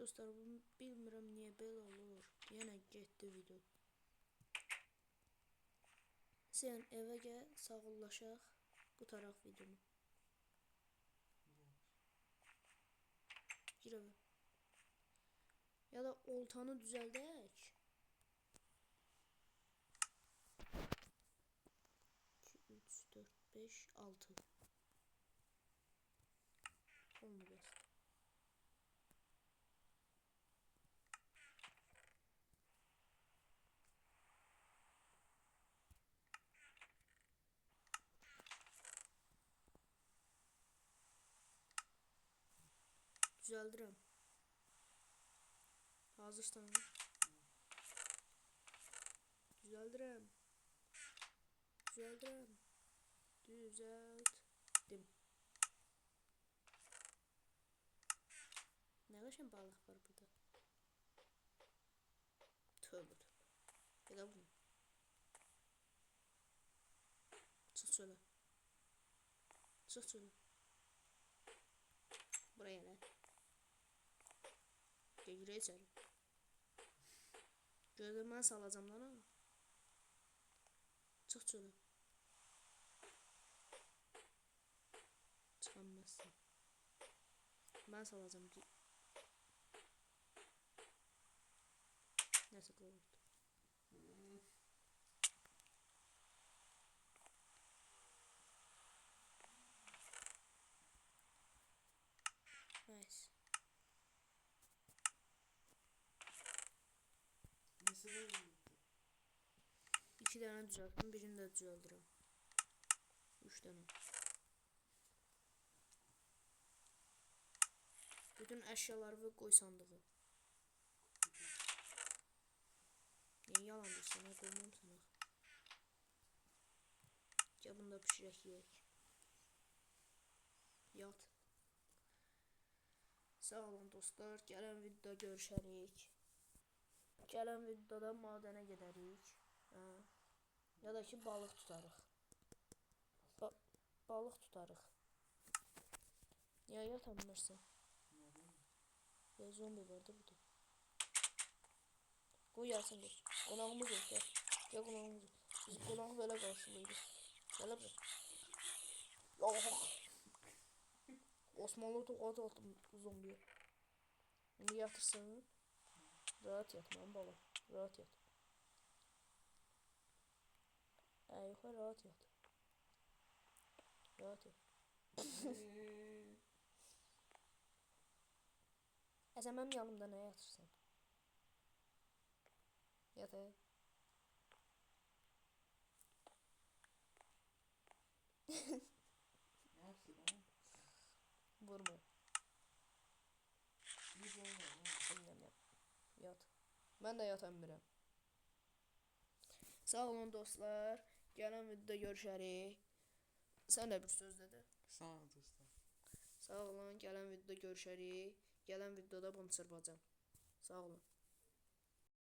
Dostlar, bilmirəm niyə belə olur. Yenə getdi video. Sen evə gəl, sağollaşaq, qutaraq videonu. Gir evə. Ya da oltanı düzəldək. 2, 3, 4, 5, 6. Oldu bəs. Düzəldirəm. Hazırsan? Düzəldirəm. Düzəldirəm. Düzəltdim. Nə qəşəng balıq var burada. Tövbə tövbə. Gələ bunu. Çıx çölə. Çıx çölə. Buraya gələ. Girə içəri. Gözlə, mən salacam lan onu. Çıx çölə. Çıxamazsın. Mən salacam. Nəsə qoyurdu. Nice. İki dənə düzəltdim, birini də düzəldirəm. 3 dənə. Bütün əşyaları qoy sandığı. Niyə yalan deyirsən? Nə qoymamsın axı? Gəl bunu da pişirək yeyək. Yat. Sağ olun dostlar. Gələn videoda görüşərik. Gələn videoda madənə gedərik. Ya da ki balıq tutarıq. Balıq tutarıq. Niyə yatamırsan? Ya zombi vardı burada. Qoy yatsın qoy. Qonağımız yok ya. Gel qonağımız yok. Biz qonağı belə qarşılayırıq. Gələ bir. Osmanlı tokat attım zombiye. İndi yatırsın. Rahat yat lan bala. Rahat yat. Yuxarı rahat yat. Rahat yat. Sən mənim yanımda nə yatırsan? Yat. Vurma. Yat. Ben de yatan birəm. Sağ olun dostlar. Gələn videoda görüşərik. Sən də bir söz dedi. Sağ olun dostlar. Sağ olun. Gələn videoda görüşərik. Gələn videoda bunu çırpacağım. Sağ olun.